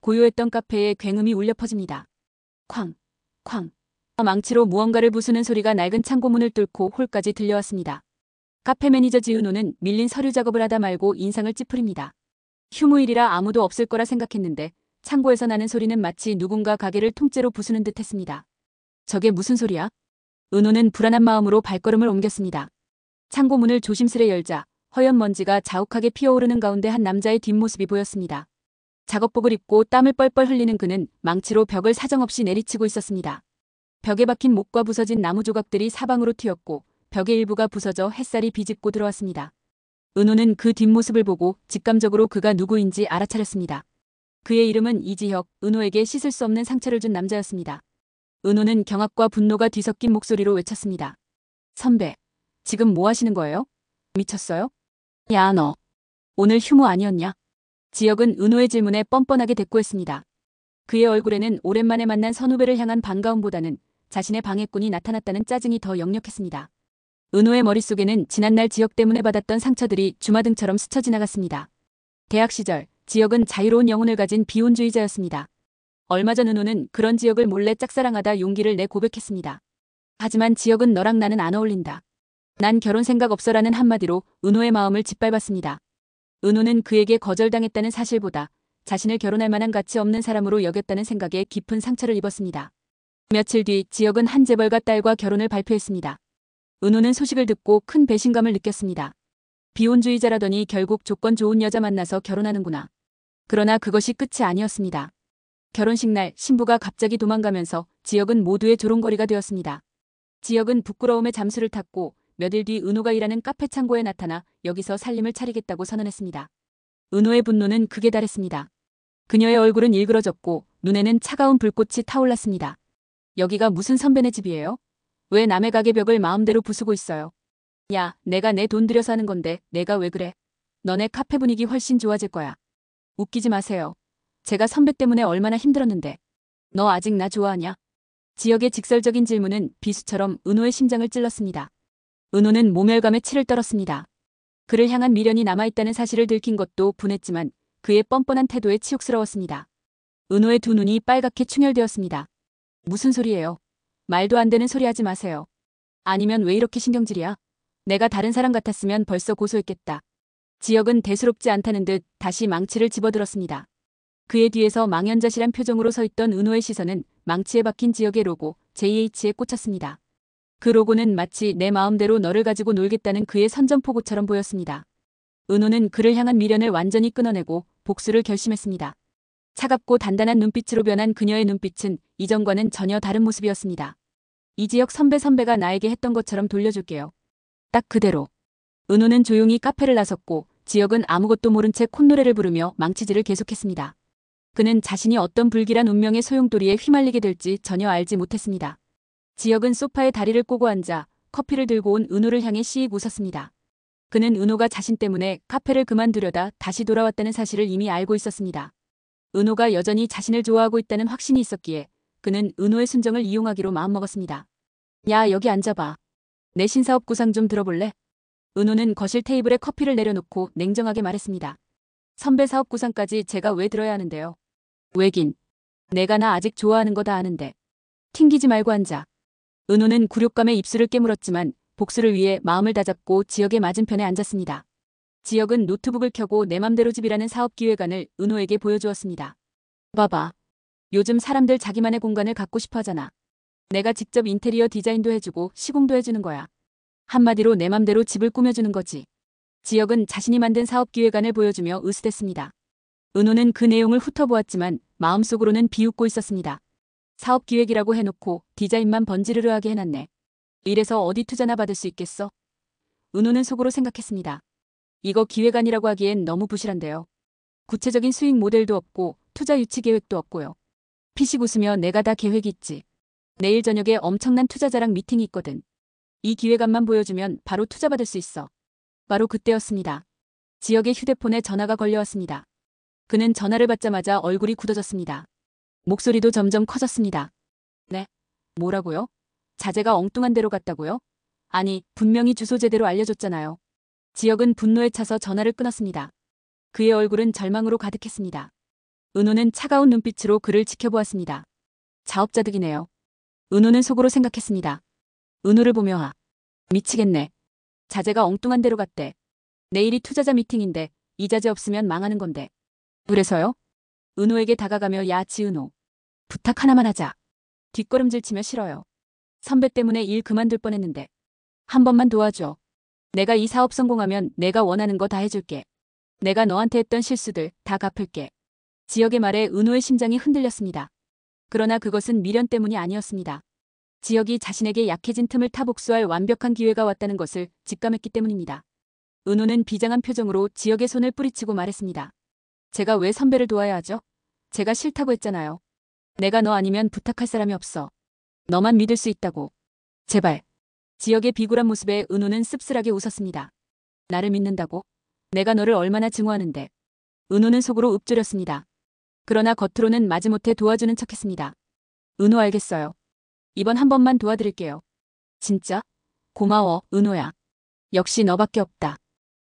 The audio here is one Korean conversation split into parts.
고요했던 카페에 굉음이 울려 퍼집니다. 쾅, 쾅. 망치로 무언가를 부수는 소리가 낡은 창고문을 뚫고 홀까지 들려왔습니다. 카페 매니저 지은호는 밀린 서류 작업을 하다 말고 인상을 찌푸립니다. 휴무일이라 아무도 없을 거라 생각했는데 창고에서 나는 소리는 마치 누군가 가게를 통째로 부수는 듯 했습니다. 저게 무슨 소리야? 은호는 불안한 마음으로 발걸음을 옮겼습니다. 창고문을 조심스레 열자 허연 먼지가 자욱하게 피어오르는 가운데 한 남자의 뒷모습이 보였습니다. 작업복을 입고 땀을 뻘뻘 흘리는 그는 망치로 벽을 사정없이 내리치고 있었습니다. 벽에 박힌 목과 부서진 나무 조각들이 사방으로 튀었고 벽의 일부가 부서져 햇살이 비집고 들어왔습니다. 은호는 그 뒷모습을 보고 직감적으로 그가 누구인지 알아차렸습니다. 그의 이름은 이지혁, 은호에게 씻을 수 없는 상처를 준 남자였습니다. 은호는 경악과 분노가 뒤섞인 목소리로 외쳤습니다. 선배, 지금 뭐 하시는 거예요? 미쳤어요? 야, 너. 오늘 휴무 아니었냐? 지혁은 은호의 질문에 뻔뻔하게 대꾸했습니다. 그의 얼굴에는 오랜만에 만난 선후배를 향한 반가움보다는 자신의 방해꾼이 나타났다는 짜증이 더 역력했습니다. 은호의 머릿속에는 지난날 지혁 때문에 받았던 상처들이 주마등처럼 스쳐 지나갔습니다. 대학 시절, 지혁은 자유로운 영혼을 가진 비혼주의자였습니다. 얼마 전 은호는 그런 지혁을 몰래 짝사랑하다 용기를 내 고백했습니다. 하지만 지혁은 너랑 나는 안 어울린다. 난 결혼 생각 없어라는 한마디로 은호의 마음을 짓밟았습니다. 은호는 그에게 거절당했다는 사실보다 자신을 결혼할 만한 가치 없는 사람으로 여겼다는 생각에 깊은 상처를 입었습니다. 며칠 뒤 지혁은 한 재벌가 딸과 결혼을 발표했습니다. 은호는 소식을 듣고 큰 배신감을 느꼈습니다. 비혼주의자라더니 결국 조건 좋은 여자 만나서 결혼하는구나. 그러나 그것이 끝이 아니었습니다. 결혼식 날 신부가 갑자기 도망가면서 지혁은 모두의 조롱거리가 되었습니다. 지혁은 부끄러움에 잠수를 탔고 며칠 뒤 은호가 일하는 카페 창고에 나타나 여기서 살림을 차리겠다고 선언했습니다. 은호의 분노는 극에 달했습니다. 그녀의 얼굴은 일그러졌고 눈에는 차가운 불꽃이 타올랐습니다. 여기가 무슨 선배네 집이에요? 왜 남의 가게 벽을 마음대로 부수고 있어요? 야, 내가 내 돈 들여서 하는 건데 내가 왜 그래? 너네 카페 분위기 훨씬 좋아질 거야. 웃기지 마세요. 제가 선배 때문에 얼마나 힘들었는데. 너 아직 나 좋아하냐? 지혁의 직설적인 질문은 비수처럼 은호의 심장을 찔렀습니다. 은호는 모멸감에 치를 떨었습니다. 그를 향한 미련이 남아있다는 사실을 들킨 것도 분했지만 그의 뻔뻔한 태도에 치욕스러웠습니다. 은호의 두 눈이 빨갛게 충혈되었습니다. 무슨 소리예요? 말도 안 되는 소리 하지 마세요. 아니면 왜 이렇게 신경질이야? 내가 다른 사람 같았으면 벌써 고소했겠다. 지혁은 대수롭지 않다는 듯 다시 망치를 집어들었습니다. 그의 뒤에서 망연자실한 표정으로 서 있던 은호의 시선은 망치에 박힌 지혁의 로고 JH에 꽂혔습니다. 그 로고는 마치 내 마음대로 너를 가지고 놀겠다는 그의 선전포고처럼 보였습니다. 은호는 그를 향한 미련을 완전히 끊어내고 복수를 결심했습니다. 차갑고 단단한 눈빛으로 변한 그녀의 눈빛은 이전과는 전혀 다른 모습이었습니다. 이지혁 선배가 나에게 했던 것처럼 돌려줄게요. 딱 그대로. 은호는 조용히 카페를 나섰고 지혁은 아무것도 모른 채 콧노래를 부르며 망치질을 계속했습니다. 그는 자신이 어떤 불길한 운명의 소용돌이에 휘말리게 될지 전혀 알지 못했습니다. 지혁은 소파에 다리를 꼬고 앉아 커피를 들고 온 은호를 향해 씩 웃었습니다. 그는 은호가 자신 때문에 카페를 그만두려다 다시 돌아왔다는 사실을 이미 알고 있었습니다. 은호가 여전히 자신을 좋아하고 있다는 확신이 있었기에 그는 은호의 순정을 이용하기로 마음먹었습니다. 야, 여기 앉아봐. 내 신사업 구상 좀 들어볼래? 은호는 거실 테이블에 커피를 내려놓고 냉정하게 말했습니다. 선배 사업 구상까지 제가 왜 들어야 하는데요? 왜긴. 내가 나 아직 좋아하는 거 다 아는데. 튕기지 말고 앉아. 은호는 굴욕감에 입술을 깨물었지만 복수를 위해 마음을 다잡고 지혁의 맞은편에 앉았습니다. 지혁은 노트북을 켜고 내 맘대로 집이라는 사업 기획안을 은호에게 보여주었습니다. 봐봐. 요즘 사람들 자기만의 공간을 갖고 싶어 하잖아. 내가 직접 인테리어 디자인도 해주고 시공도 해주는 거야. 한마디로 내 맘대로 집을 꾸며주는 거지. 지혁은 자신이 만든 사업 기획안을 보여주며 으스댔습니다. 은호는 그 내용을 훑어보았지만 마음속으로는 비웃고 있었습니다. 사업 기획이라고 해놓고 디자인만 번지르르하게 해놨네. 이래서 어디 투자나 받을 수 있겠어? 은호는 속으로 생각했습니다. 이거 기획안이라고 하기엔 너무 부실한데요. 구체적인 수익 모델도 없고 투자 유치 계획도 없고요. 피식 웃으며 내가 다 계획이 있지. 내일 저녁에 엄청난 투자자랑 미팅이 있거든. 이 기획안만 보여주면 바로 투자 받을 수 있어. 바로 그때였습니다. 지혁의 휴대폰에 전화가 걸려왔습니다. 그는 전화를 받자마자 얼굴이 굳어졌습니다. 목소리도 점점 커졌습니다. 네? 뭐라고요? 자재가 엉뚱한 데로 갔다고요? 아니, 분명히 주소 제대로 알려줬잖아요. 지혁은 분노에 차서 전화를 끊었습니다. 그의 얼굴은 절망으로 가득했습니다. 은호는 차가운 눈빛으로 그를 지켜보았습니다. 자업자득이네요. 은호는 속으로 생각했습니다. 은호를 보며 미치겠네. 자재가 엉뚱한 데로 갔대. 내일이 투자자 미팅인데 이 자재 없으면 망하는 건데. 그래서요? 은호에게 다가가며 야 지은호. 부탁 하나만 하자. 뒷걸음질 치며 싫어요. 선배 때문에 일 그만둘 뻔했는데. 한 번만 도와줘. 내가 이 사업 성공하면 내가 원하는 거 다 해줄게. 내가 너한테 했던 실수들 다 갚을게. 지역의 말에 은호의 심장이 흔들렸습니다. 그러나 그것은 미련 때문이 아니었습니다. 지역이 자신에게 약해진 틈을 타복수할 완벽한 기회가 왔다는 것을 직감했기 때문입니다. 은호는 비장한 표정으로 지역의 손을 뿌리치고 말했습니다. 제가 왜 선배를 도와야 하죠? 제가 싫다고 했잖아요. 내가 너 아니면 부탁할 사람이 없어. 너만 믿을 수 있다고. 제발. 지역의 비굴한 모습에 은호는 씁쓸하게 웃었습니다. 나를 믿는다고? 내가 너를 얼마나 증오하는데. 은호는 속으로 읊조렸습니다. 그러나 겉으로는 마지못해 도와주는 척했습니다. 은호 알겠어요. 이번 한 번만 도와드릴게요. 진짜? 고마워, 은호야. 역시 너밖에 없다.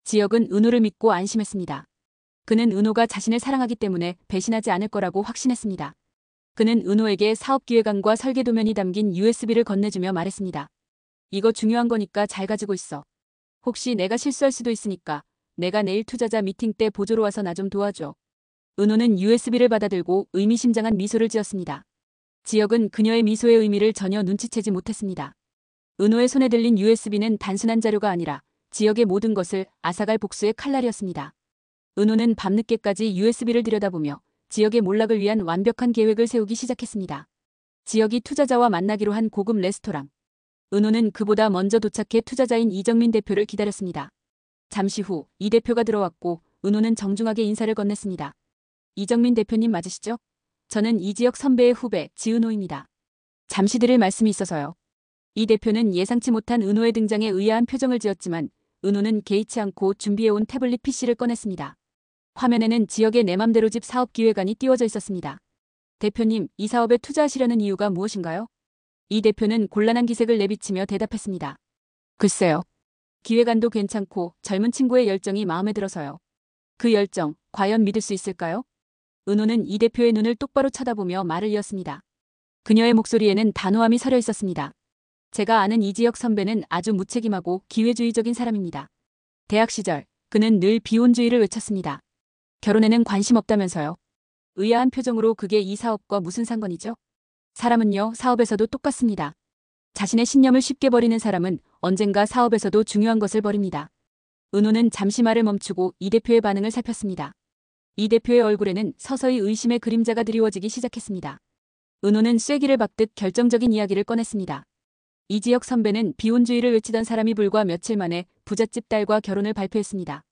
지역은 은호를 믿고 안심했습니다. 그는 은호가 자신을 사랑하기 때문에 배신하지 않을 거라고 확신했습니다. 그는 은호에게 사업기획안과 설계도면이 담긴 USB를 건네주며 말했습니다. 이거 중요한 거니까 잘 가지고 있어. 혹시 내가 실수할 수도 있으니까 내가 내일 투자자 미팅 때 보조로 와서 나 좀 도와줘. 은호는 USB를 받아들고 의미심장한 미소를 지었습니다. 지역은 그녀의 미소의 의미를 전혀 눈치채지 못했습니다. 은호의 손에 들린 USB는 단순한 자료가 아니라 지역의 모든 것을 앗아갈 복수의 칼날이었습니다. 은호는 밤늦게까지 USB를 들여다보며 지역의 몰락을 위한 완벽한 계획을 세우기 시작했습니다. 지역이 투자자와 만나기로 한 고급 레스토랑. 은호는 그보다 먼저 도착해 투자자인 이정민 대표를 기다렸습니다. 잠시 후 이 대표가 들어왔고 은호는 정중하게 인사를 건넸습니다. 이정민 대표님 맞으시죠? 저는 이지역 선배의 후배 지은호입니다. 잠시 드릴 말씀이 있어서요. 이 대표는 예상치 못한 은호의 등장에 의아한 표정을 지었지만 은호는 개의치 않고 준비해온 태블릿 PC를 꺼냈습니다. 화면에는 지역의 내 맘대로 집 사업 기획안이 띄워져 있었습니다. 대표님, 이 사업에 투자하시려는 이유가 무엇인가요? 이 대표는 곤란한 기색을 내비치며 대답했습니다. 글쎄요. 기획안도 괜찮고 젊은 친구의 열정이 마음에 들어서요. 그 열정, 과연 믿을 수 있을까요? 은호는 이 대표의 눈을 똑바로 쳐다보며 말을 이었습니다. 그녀의 목소리에는 단호함이 서려 있었습니다. 제가 아는 이지역 선배는 아주 무책임하고 기회주의적인 사람입니다. 대학 시절, 그는 늘 비혼주의를 외쳤습니다. 결혼에는 관심 없다면서요. 의아한 표정으로 그게 이 사업과 무슨 상관이죠? 사람은요, 사업에서도 똑같습니다. 자신의 신념을 쉽게 버리는 사람은 언젠가 사업에서도 중요한 것을 버립니다. 은호는 잠시 말을 멈추고 이 대표의 반응을 살폈습니다. 이 대표의 얼굴에는 서서히 의심의 그림자가 드리워지기 시작했습니다. 은호는 쐐기를 박듯 결정적인 이야기를 꺼냈습니다. 이지역 선배는 비혼주의를 외치던 사람이 불과 며칠 만에 부잣집 딸과 결혼을 발표했습니다.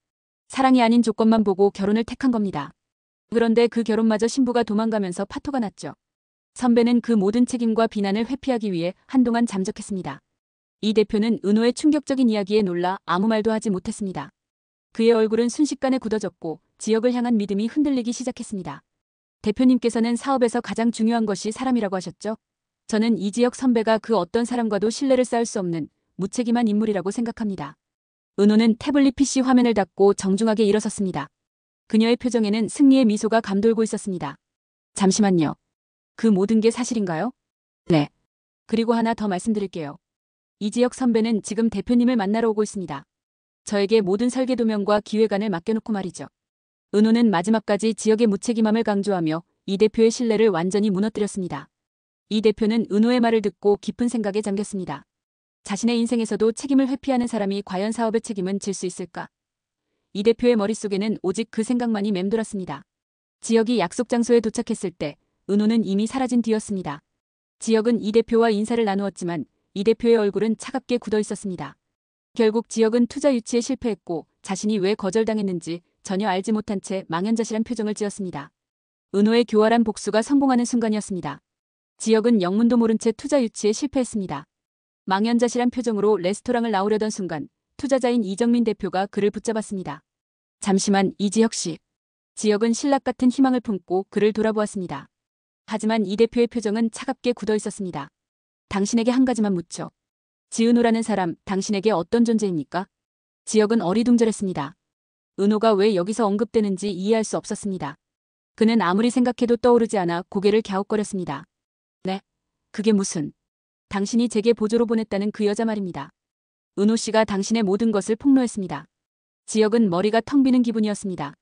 사랑이 아닌 조건만 보고 결혼을 택한 겁니다. 그런데 그 결혼마저 신부가 도망가면서 파토가 났죠. 선배는 그 모든 책임과 비난을 회피하기 위해 한동안 잠적했습니다. 이 대표는 은호의 충격적인 이야기에 놀라 아무 말도 하지 못했습니다. 그의 얼굴은 순식간에 굳어졌고 지역을 향한 믿음이 흔들리기 시작했습니다. 대표님께서는 사업에서 가장 중요한 것이 사람이라고 하셨죠? 저는 이지역 선배가 그 어떤 사람과도 신뢰를 쌓을 수 없는 무책임한 인물이라고 생각합니다. 은호는 태블릿 PC 화면을 닫고 정중하게 일어섰습니다. 그녀의 표정에는 승리의 미소가 감돌고 있었습니다. 잠시만요. 그 모든 게 사실인가요? 네. 그리고 하나 더 말씀드릴게요. 이지역 선배는 지금 대표님을 만나러 오고 있습니다. 저에게 모든 설계도면과 기획안을 맡겨놓고 말이죠. 은호는 마지막까지 지역의 무책임함을 강조하며 이 대표의 신뢰를 완전히 무너뜨렸습니다. 이 대표는 은호의 말을 듣고 깊은 생각에 잠겼습니다. 자신의 인생에서도 책임을 회피하는 사람이 과연 사업의 책임은 질 수 있을까? 이 대표의 머릿속에는 오직 그 생각만이 맴돌았습니다. 지역이 약속 장소에 도착했을 때 은호는 이미 사라진 뒤였습니다. 지역은 이 대표와 인사를 나누었지만 이 대표의 얼굴은 차갑게 굳어 있었습니다. 결국 지역은 투자 유치에 실패했고 자신이 왜 거절당했는지 전혀 알지 못한 채 망연자실한 표정을 지었습니다. 은호의 교활한 복수가 성공하는 순간이었습니다. 지역은 영문도 모른 채 투자 유치에 실패했습니다. 망연자실한 표정으로 레스토랑을 나오려던 순간 투자자인 이정민 대표가 그를 붙잡았습니다. 잠시만, 이지혁 씨. 지역은 신락 같은 희망을 품고 그를 돌아보았습니다. 하지만 이 대표의 표정은 차갑게 굳어 있었습니다. 당신에게 한 가지만 묻죠. 지은호라는 사람, 당신에게 어떤 존재입니까? 지역은 어리둥절했습니다. 은호가 왜 여기서 언급되는지 이해할 수 없었습니다. 그는 아무리 생각해도 떠오르지 않아 고개를 갸웃거렸습니다. 네? 그게 무슨? 당신이 제게 보조로 보냈다는 그 여자 말입니다. 은호 씨가 당신의 모든 것을 폭로했습니다. 지역은 머리가 텅 비는 기분이었습니다.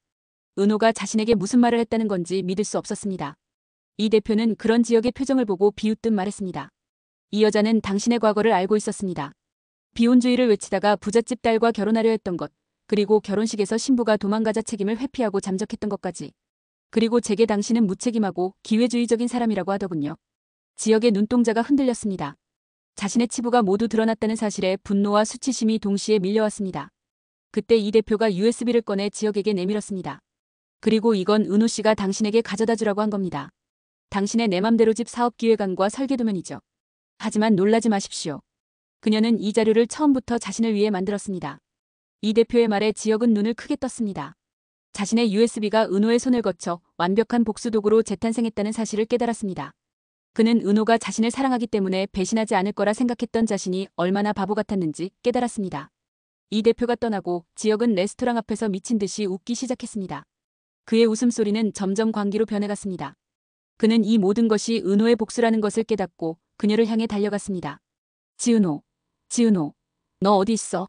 은호가 자신에게 무슨 말을 했다는 건지 믿을 수 없었습니다. 이 대표는 그런 지역의 표정을 보고 비웃듯 말했습니다. 이 여자는 당신의 과거를 알고 있었습니다. 비혼주의를 외치다가 부잣집 딸과 결혼하려 했던 것, 그리고 결혼식에서 신부가 도망가자 책임을 회피하고 잠적했던 것까지. 그리고 제게 당신은 무책임하고 기회주의적인 사람이라고 하더군요. 지역의 눈동자가 흔들렸습니다. 자신의 치부가 모두 드러났다는 사실에 분노와 수치심이 동시에 밀려왔습니다. 그때 이 대표가 USB를 꺼내 지역에게 내밀었습니다. 그리고 이건 은호 씨가 당신에게 가져다 주라고 한 겁니다. 당신의 내 맘대로 집 사업 기획안과 설계도면이죠. 하지만 놀라지 마십시오. 그녀는 이 자료를 처음부터 자신을 위해 만들었습니다. 이 대표의 말에 지역은 눈을 크게 떴습니다. 자신의 USB가 은호의 손을 거쳐 완벽한 복수 도구로 재탄생했다는 사실을 깨달았습니다. 그는 은호가 자신을 사랑하기 때문에 배신하지 않을 거라 생각했던 자신이 얼마나 바보 같았는지 깨달았습니다. 이 대표가 떠나고 지역은 레스토랑 앞에서 미친 듯이 웃기 시작했습니다. 그의 웃음소리는 점점 광기로 변해갔습니다. 그는 이 모든 것이 은호의 복수라는 것을 깨닫고 그녀를 향해 달려갔습니다. 지은호, 지은호, 너 어디 있어?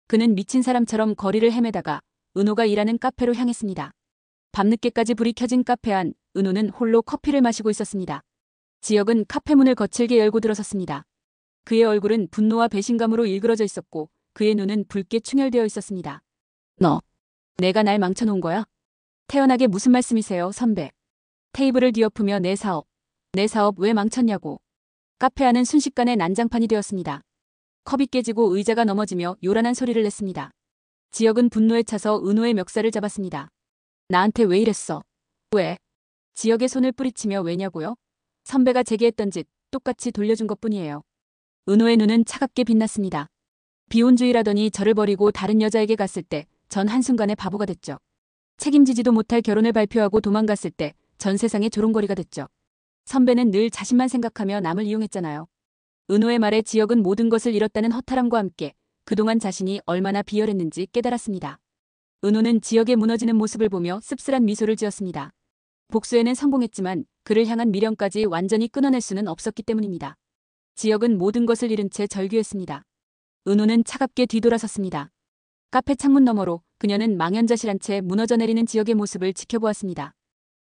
그는 미친 사람처럼 거리를 헤매다가 은호가 일하는 카페로 향했습니다. 밤늦게까지 불이 켜진 카페 안 은호는 홀로 커피를 마시고 있었습니다. 지역은 카페 문을 거칠게 열고 들어섰습니다. 그의 얼굴은 분노와 배신감으로 일그러져 있었고 그의 눈은 붉게 충혈되어 있었습니다. 너, 내가 날 망쳐놓은 거야? 태연하게 무슨 말씀이세요, 선배? 테이블을 뒤엎으며 내 사업 왜 망쳤냐고. 카페 안은 순식간에 난장판이 되었습니다. 컵이 깨지고 의자가 넘어지며 요란한 소리를 냈습니다. 지역은 분노에 차서 은호의 멱살을 잡았습니다. 나한테 왜 이랬어? 왜? 지역의 손을 뿌리치며 왜냐고요? 선배가 제게 했던 짓 똑같이 돌려준 것뿐이에요. 은호의 눈은 차갑게 빛났습니다. 비혼주의라더니 저를 버리고 다른 여자에게 갔을 때 전 한순간에 바보가 됐죠. 책임지지도 못할 결혼을 발표하고 도망갔을 때 전 세상에 조롱거리가 됐죠. 선배는 늘 자신만 생각하며 남을 이용했잖아요. 은호의 말에 지역은 모든 것을 잃었다는 허탈함과 함께 그동안 자신이 얼마나 비열했는지 깨달았습니다. 은호는 지역의 무너지는 모습을 보며 씁쓸한 미소를 지었습니다. 복수에는 성공했지만 그를 향한 미련까지 완전히 끊어낼 수는 없었기 때문입니다. 지역은 모든 것을 잃은 채 절규했습니다. 은호는 차갑게 뒤돌아섰습니다. 카페 창문 너머로 그녀는 망연자실한 채 무너져 내리는 지역의 모습을 지켜보았습니다.